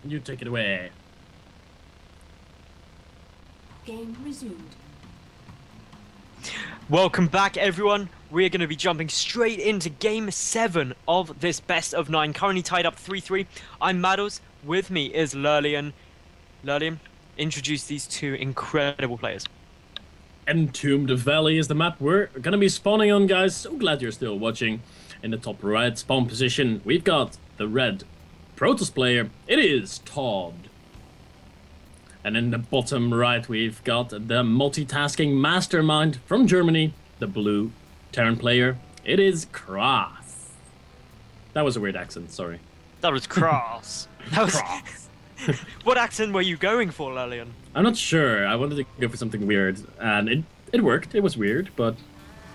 You take it away. Game resumed. Welcome back, everyone. We're going to be jumping straight into Game 7 of this best of 9, currently tied up 3-3. I'm Maddles. With me is Lurlian. Lurlian, introduce these two incredible players. Entombed Valley is the map we're gonna be spawning on, guys. So glad you're still watching. In the top right spawn position, we've got the red Protoss player. It is ToD. And in the bottom right, we've got the multitasking mastermind from Germany, the blue Terran player. It is KraSS. That was a weird accent, sorry. That was KraSS. That was... What accent were you going for, Lurlian? I'm not sure. I wanted to go for something weird, and it worked. It was weird, but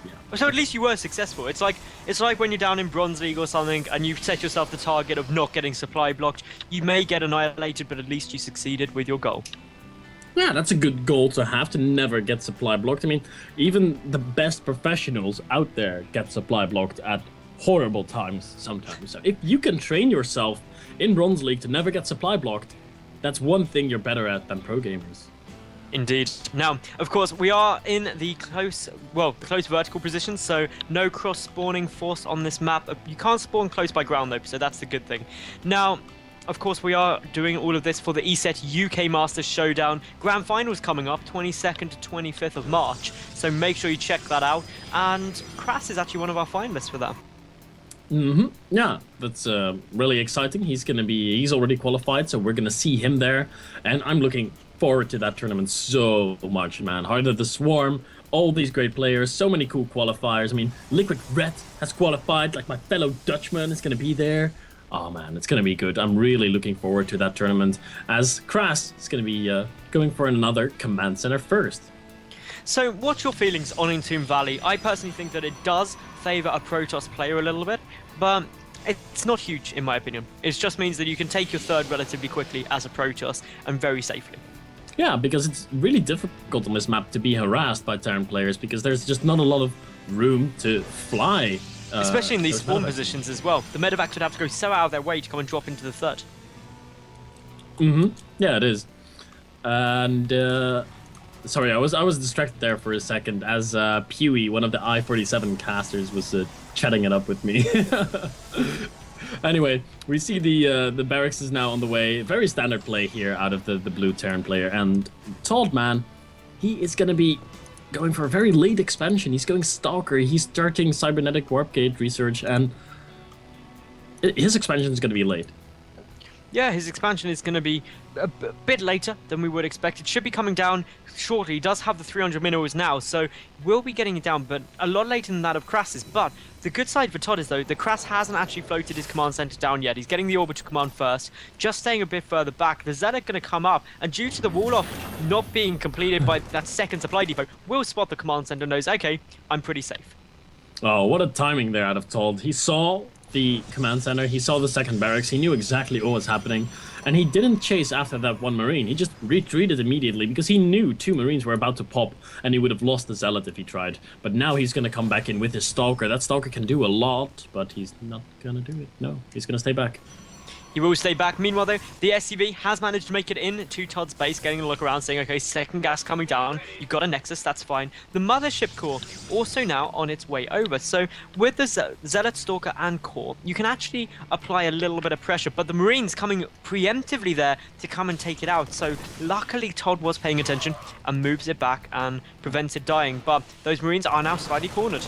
yeah. So at least you were successful. It's like when you're down in Bronze League or something, and you've set yourself the target of not getting supply blocked. You may get annihilated, but at least you succeeded with your goal. Yeah, that's a good goal to have, to never get supply blocked. I mean, even the best professionals out there get supply blocked at horrible times sometimes. So if you can train yourself in Bronze League to never get supply blocked, that's one thing you're better at than pro gamers. Indeed. Now, of course, we are in the close vertical position, so no cross-spawning force on this map. You can't spawn close by ground, though, so that's the good thing. Now, of course, we are doing all of this for the ESET UK Masters Showdown. Grand Finals coming up, 22nd to 25th of March, so make sure you check that out. And KraSS is actually one of our finalists for that. Yeah, that's really exciting. He's already qualified, so we're gonna see him there, and I'm looking forward to that tournament so much, man. Heart of the Swarm, all these great players, so many cool qualifiers. I mean, Liquid Red has qualified, like my fellow Dutchman is gonna be there. Oh man, it's gonna be good. I'm really looking forward to that tournament, as KraSS is gonna be going for another command center first. So, what's your feelings on Entombed Valley? I personally think that it does favour a Protoss player a little bit, but it's not huge in my opinion. It just means that you can take your third relatively quickly as a Protoss and very safely. Yeah, because it's really difficult on this map to be harassed by Terran players, because there's just not a lot of room to fly. Especially in these spawn positions as well. The medevacs would have to go so out of their way to come and drop into the third. Yeah, it is. And sorry, I was distracted there for a second as Pewee, one of the I-47 casters, was chatting it up with me. Anyway, we see the barracks is now on the way. Very standard play here out of the blue Terran player. And ToD, man, he is going to be going for a very late expansion. He's going Stalker. He's starting Cybernetic Warp Gate research, and his expansion is going to be late. Yeah, his expansion is going to be a bit later than we would expect. It should be coming down shortly. He does have the 300 minerals now, so we'll be getting it down, but a lot later than that of KraSS's. But the good side for ToD is, though, the KraSS hasn't actually floated his command center down yet. He's getting the orbital command first, just staying a bit further back. The Zealot going to come up, and due to the wall-off not being completed by that second supply depot, we'll spot the command center and knows, okay, I'm pretty safe. Oh, what a timing there out of ToD. He saw the command center, he saw the second barracks, he knew exactly what was happening, and he didn't chase after that one Marine. He just retreated immediately because he knew two Marines were about to pop and he would have lost the Zealot if he tried. But now he's going to come back in with his Stalker. That Stalker can do a lot, but he's not going to do it. No, he's going to stay back. He will stay back. Meanwhile, though, the SCV has managed to make it in to ToD's base, getting a look around, saying, okay, second gas coming down. You've got a Nexus, that's fine. The Mothership Core also now on its way over. So with the Zealot, Stalker, and Core, you can actually apply a little bit of pressure, but the Marines coming preemptively there to come and take it out. So luckily, ToD was paying attention and moves it back and prevents it dying. But those Marines are now slightly cornered.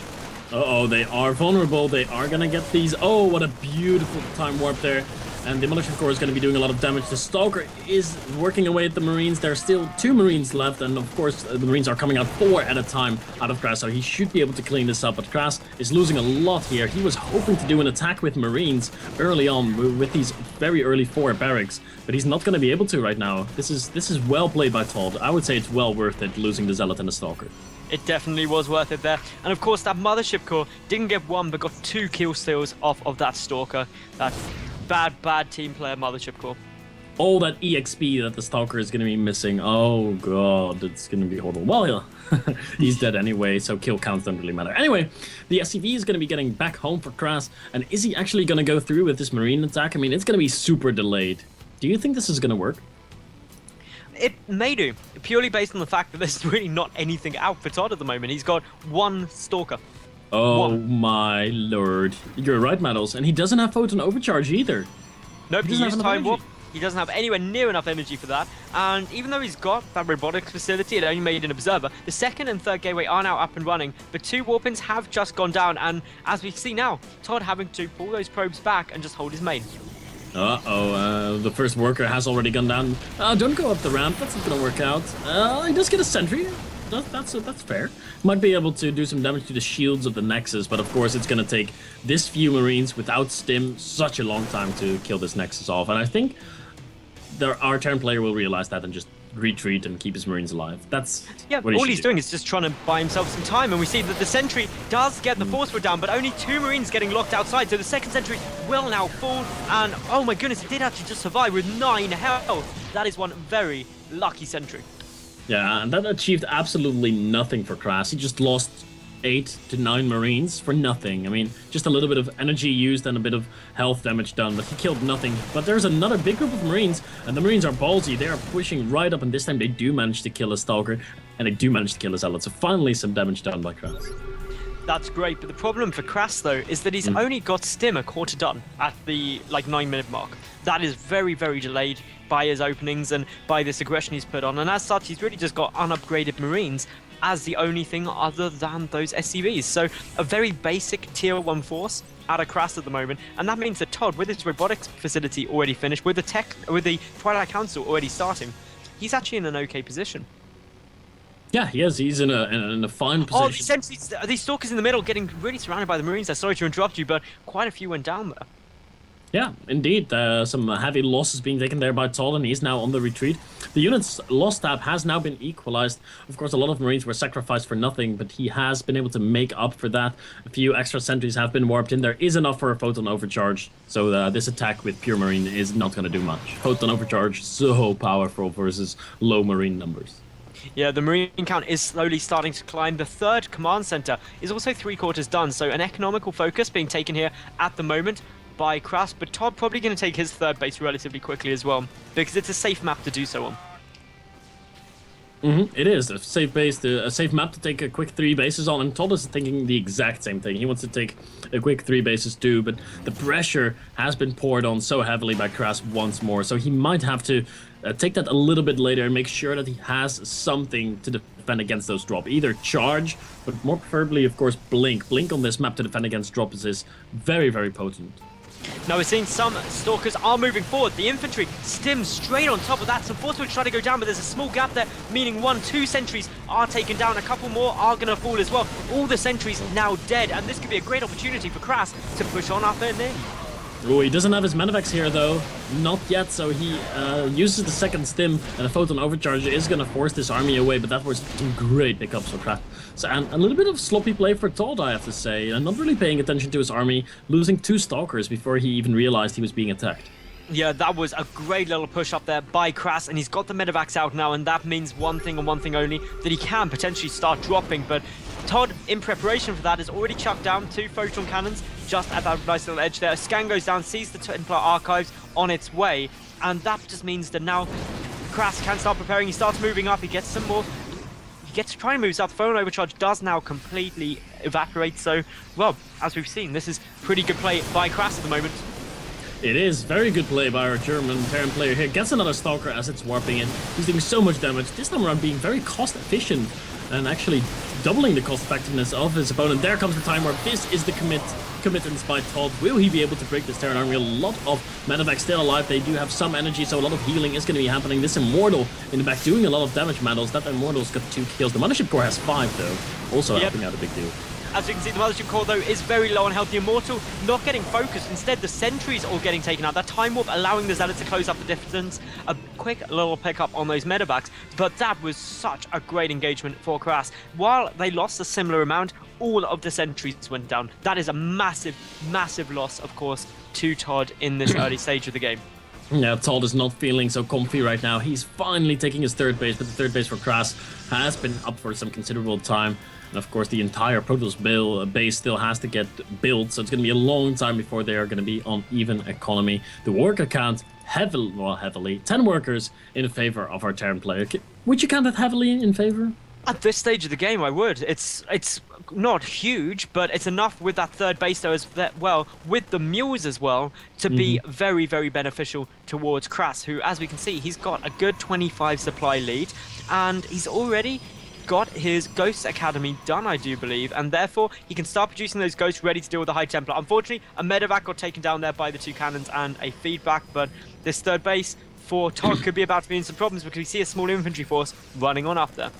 Uh-oh, they are vulnerable. They are going to get these. Oh, what a beautiful time warp there. And the Demolition Core is going to be doing a lot of damage. The Stalker is working away at the Marines. There are still 2 Marines left, and of course the Marines are coming out 4 at a time out of KraSS, so he should be able to clean this up. But KraSS is losing a lot here. He was hoping to do an attack with Marines early on with these very early 4 barracks, but he's not going to be able to right now. This is well played by ToD. I would say it's well worth it losing the Zealot and the Stalker. It definitely was worth it there. And of course, that Mothership Core didn't get 1, but got 2 kill steals off of that Stalker. That bad team player Mothership Core. All that EXP that the Stalker is going to be missing. Oh god, it's going to be horrible. Well, yeah, he's dead anyway, so kill counts don't really matter. Anyway, the SCV is going to be getting back home for KraSS, and is he actually going to go through with this Marine attack? I mean, it's going to be super delayed. Do you think this is going to work? It may do, purely based on the fact that there's really not anything out for ToD at the moment. He's got one Stalker. Oh my lord. You're right, Metals. And he doesn't have Photon Overcharge either. Nope, he doesn't have used enough Time Warp. energy. He doesn't have anywhere near enough energy for that. And even though he's got that robotics facility, it only made an Observer, the second and third gateway are now up and running. The 2 warpins have just gone down. And as we see now, ToD having to pull those probes back and just hold his main. Uh-oh, the first worker has already gone down. Don't go up the ramp, that's not gonna work out. He does get a sentry. That's fair. Might be able to do some damage to the shields of the Nexus, but of course it's gonna take this few Marines without stim such a long time to kill this Nexus off. And I think our turn player will realize that and just retreat and keep his Marines alive. That's what all he's doing is just trying to buy himself some time, and we see that the sentry does get the force field down, but only 2 Marines getting locked outside, so the second sentry will now fall, and oh my goodness, it did actually just survive with 9 health. That is one very lucky sentry. Yeah, and that achieved absolutely nothing for KraSS. He just lost 8 to 9 Marines for nothing. I mean, just a little bit of energy used and a bit of health damage done, but he killed nothing. But there's another big group of Marines, and the Marines are ballsy. They are pushing right up, and this time they do manage to kill a Stalker, and they do manage to kill a Zealot. So finally some damage done by KraSS. That's great, but the problem for KraSS though is that he's only got Stim a quarter done at the 9-minute mark. That is very, very delayed by his openings and by this aggression he's put on, and as such he's really just got unupgraded Marines as the only thing other than those SCVs. So a very basic tier 1 force out of KraSS at the moment, and that means that ToD, with his robotics facility already finished, with the Twilight Council already starting, he's actually in an okay position. Yeah, he is. He's in a fine position. Oh, these Stalkers in the middle getting really surrounded by the Marines. I'm sorry to interrupt you, but quite a few went down there. Yeah, indeed. Some heavy losses being taken there by ToD, and he's now on the retreat. The unit's loss tab has now been equalized. Of course, a lot of Marines were sacrificed for nothing, but he has been able to make up for that. A few extra sentries have been warped in. There is enough for a Photon Overcharge, so this attack with pure Marine is not going to do much. Photon Overcharge, so powerful versus low Marine numbers. Yeah, the Marine count is slowly starting to climb. The third command center is also 3/4 done, so an economical focus being taken here at the moment by KraSS, but ToD probably going to take his third base relatively quickly as well, because it's a safe map to do so on. It is a safe base, a safe map to take a quick 3 bases on, and ToD is thinking the exact same thing. He wants to take a quick 3 bases too, but the pressure has been poured on so heavily by KraSS once more, so he might have to take that a little bit later and make sure that he has something to defend against those drop. Either charge, but more preferably, of course, blink. Blink on this map to defend against drops is very, very potent. Now we're seeing some Stalkers are moving forward. The infantry stims straight on top of that. Some force will try to go down, but there's a small gap there, meaning 1-2 sentries are taken down. A couple more are going to fall as well. All the sentries now dead, and this could be a great opportunity for KraSS to push on up and in. Oh, he doesn't have his Manivacs here, though. Not yet, so he uses the second stim, and a Photon Overcharge is going to force this army away, but that was some great pickups for KraSS. So, and a little bit of sloppy play for ToD, I have to say, and not really paying attention to his army, losing 2 Stalkers before he even realized he was being attacked. Yeah, that was a great little push up there by KraSS, and he's got the Medivacs out now, and that means one thing and one thing only, that he can potentially start dropping, but ToD, in preparation for that, has already chucked down 2 photon cannons just at that nice little edge there. A scan goes down, sees the Templar Archives on its way, and that just means that now KraSS can start preparing. He starts moving up, he gets some more. He gets to try and move up. Photon Overcharge does now completely evaporate, so, well, as we've seen, this is pretty good play by KraSS at the moment. It is very good play by our German Terran player here. Gets another Stalker as it's warping in. He's doing so much damage, this time around being very cost efficient and actually doubling the cost effectiveness of his opponent. There comes the time warp. This is the committance by ToD. Will he be able to break this Terran army? A lot of Medivacs still alive. They do have some energy, so a lot of healing is going to be happening. This Immortal in the back doing a lot of damage, Mandals. That Immortal's got 2 kills. The Mothership Core has 5, though. Also helping out a big deal. As you can see, the Mothership Core, though, is very low on health. The Immortal not getting focused. Instead, the sentries all getting taken out. That Time Warp allowing the Zealot to close up the distance. A quick little pickup on those Medivacs. But that was such a great engagement for KraSS. While they lost a similar amount, all of the sentries went down. That is a massive, massive loss, of course, to ToD in this early stage of the game. Yeah, ToD is not feeling so comfy right now. He's finally taking his third base, but the third base for KraSS has been up for some considerable time. And of course, the entire Protoss base still has to get built, so it's going to be a long time before they are going to be on even economy. The worker count heavily 10 workers in favor of our Terran player. Would you count that heavily in favor? At this stage of the game, I would. It's not huge, but it's enough with that third base though, with the mules as well, to be very, very beneficial towards KraSS, who, as we can see, he's got a good 25 supply lead, and he's already got his Ghost Academy done, I do believe, and therefore he can start producing those ghosts ready to deal with the High Templar. Unfortunately, a medevac got taken down there by the 2 cannons and a feedback, but this third base for ToD could be about to be in some problems because we see a small infantry force running on up there.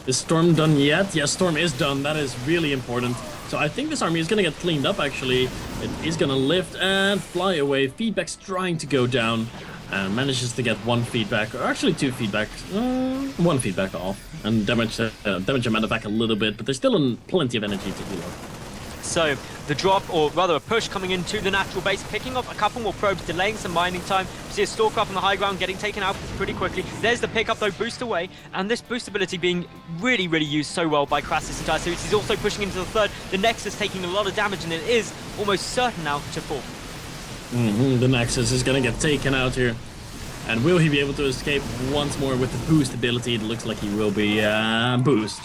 Is Storm done yet? Yes, Storm is done. That is really important. So I think this army is going to get cleaned up, actually. It is going to lift and fly away. Feedback's trying to go down and manages to get 1 feedback, or actually 2 feedbacks. 1 feedback off and damage the medevac a little bit, but there's still plenty of energy to heal up. So the drop, or rather a push coming into the natural base, picking off a couple more probes, delaying some mining time. We see a Stalker up on the high ground getting taken out pretty quickly. There's the pickup though, boost away, and this boost ability being really, really used so well by KraSS this entire series. He's also pushing into the third. The Nexus taking a lot of damage, and it is almost certain now to fall. The Nexus is going to get taken out here. And will he be able to escape once more with the boost ability? It looks like he will be boost.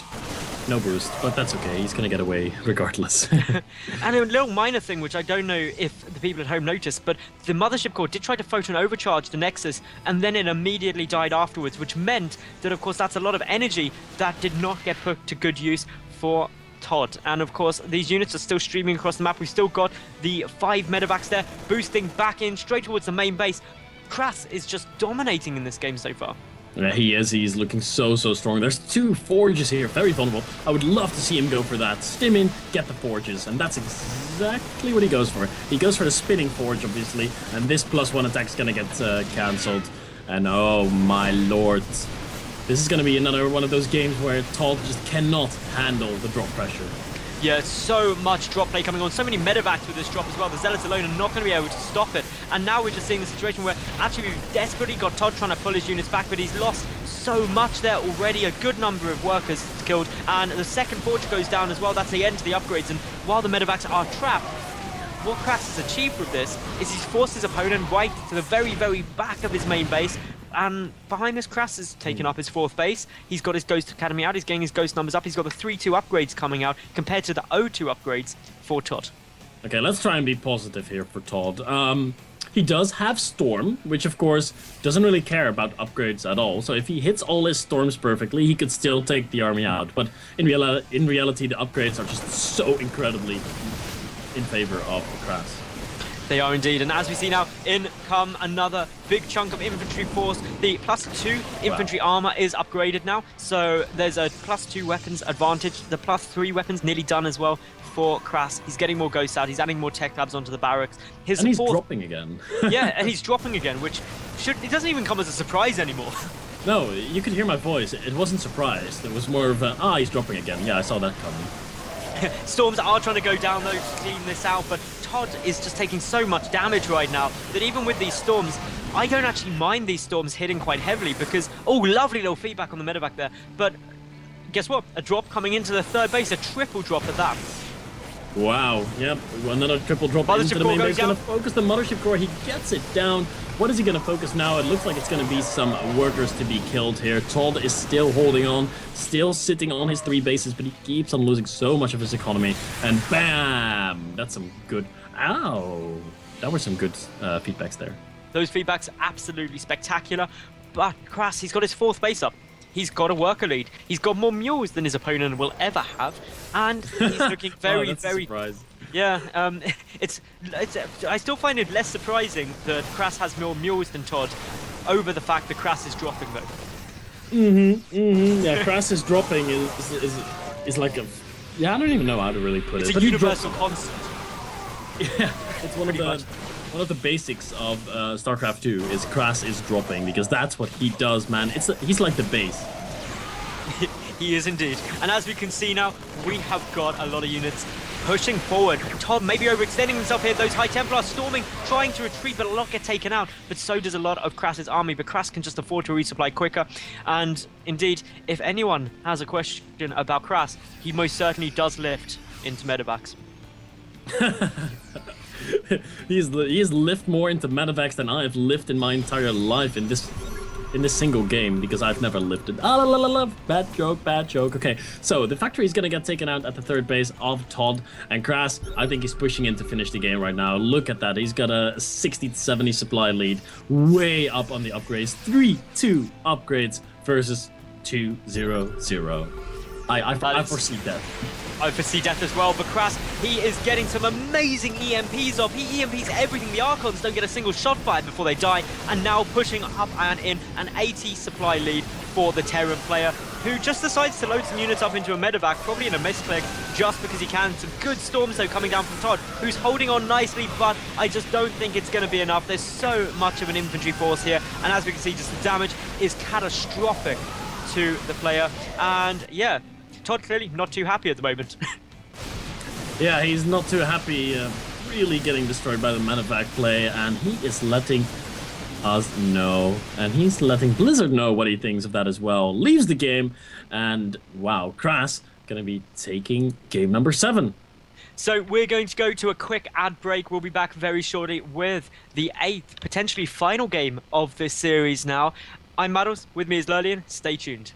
No boost, but that's okay. He's going to get away regardless. And a little minor thing, which I don't know if the people at home noticed, but the Mothership Core did try to photon overcharge the Nexus, and then it immediately died afterwards, which meant that, of course, that's a lot of energy that did not get put to good use for ToD. And of course, these units are still streaming across the map. We've still got the 5 medevacs there, boosting back in straight towards the main base. KraSS is just dominating in this game so far. Yeah, he is. He's looking so strong. There's 2 forges here, very vulnerable. I would love to see him go for that. Stim in, get the forges, and that's exactly what he goes for. He goes for the spinning forge, obviously, and this +1 attack is gonna get cancelled. And oh my lord, this is gonna be another one of those games where ToD just cannot handle the drop pressure. Yeah, so much drop play coming on, so many medevacs with this drop as well. The Zealots alone are not going to be able to stop it. And now we're just seeing the situation where actually we've desperately got ToD trying to pull his units back, but he's lost so much there already. A good number of workers killed, and the second forge goes down as well. That's the end to the upgrades, and while the medevacs are trapped, what KraSS has achieved with this is he's forced his opponent right to the very, very back of his main base. And behind this, KraSS has taken up his 4th base. He's got his Ghost Academy out. He's getting his Ghost numbers up. He's got the 3-2 upgrades coming out compared to the 0-2 upgrades for ToD. Okay, let's try and be positive here for ToD. He does have Storm, which of course doesn't really care about upgrades at all. So if he hits all his Storms perfectly, he could still take the army out. But in reality, the upgrades are just so incredibly in favor of KraSS. They are indeed, and as we see now, in come another big chunk of infantry force. The +2 infantry armor is upgraded now, so there's a +2 weapons advantage. The +3 weapons nearly done as well for KraSS. He's getting more ghosts out, he's adding more tech labs onto the barracks. And he's dropping again. Yeah, and he's dropping again, which it doesn't even come as a surprise anymore. No, you could hear my voice. It wasn't surprised. It was more of a, he's dropping again. Yeah, I saw that coming. Storms are trying to go down though to clean this out, but ToD is just taking so much damage right now that even with these storms, I don't actually mind these storms hitting quite heavily because, oh, lovely little feedback on the medevac there, but guess what? A drop coming into the 3rd base, a triple drop at that. Wow, yep, another triple drop into the main base. He's going to focus the Mothership Core. He gets it down. What is he going to focus now? It looks like it's going to be some workers to be killed here. ToD is still holding on, still sitting on his 3 bases, but he keeps on losing so much of his economy. And bam! That's some good... Ow! That were some good feedbacks there. Those feedbacks are absolutely spectacular, but KraSS, he's got his 4th base up. He's got a worker lead. He's got more mules than his opponent will ever have, and he's looking very, that's very. A surprise. Yeah, I still find it less surprising that KraSS has more mules than ToD, over the fact that KraSS is dropping though. Yeah, KraSS is dropping is like a. Yeah, I don't even know how to really put it. It's a universal constant. Yeah, it's one of the basics of StarCraft 2 is KraSS is dropping because that's what he does, man. He's like the base. He is indeed. And as we can see now, we have got a lot of units pushing forward. ToD maybe overextending himself here. Those High Templars storming, trying to retreat, but a lot get taken out. But so does a lot of KraSS' army. But KraSS can just afford to resupply quicker. And indeed, if anyone has a question about KraSS, he most certainly does lift into medevacs. He's lived more into medevacs than I have lived in my entire life in this single game, because I've never lifted. Bad joke. Okay, so the factory is gonna get taken out at the third base of ToD, and KraSS, I think he's pushing in to finish the game right now. Look at that, he's got a 60 to 70 supply lead, way up on the upgrades. 3-2 upgrades versus 2-0-0. I foresee that. I foresee death as well, but KraSS, he is getting some amazing EMPs off. He EMPs everything. The Archons don't get a single shot fired before they die, and now pushing up and in an 80 supply lead for the Terran player, who just decides to load some units up into a medevac, probably in a misclick, just because he can. Some good storms though coming down from ToD, who's holding on nicely, but I just don't think it's going to be enough. There's so much of an infantry force here, and as we can see, just the damage is catastrophic to the player, and yeah, ToD clearly not too happy at the moment. Yeah, he's not too happy, really getting destroyed by the medevac play, and he is letting us know, and he's letting Blizzard know what he thinks of that as well. Leaves the game, and wow, KraSS gonna be taking game number 7. So we're going to go to a quick ad break. We'll be back very shortly with the 8th, potentially final game of this series now. I'm Maddles, with me is Lurlian. Stay tuned.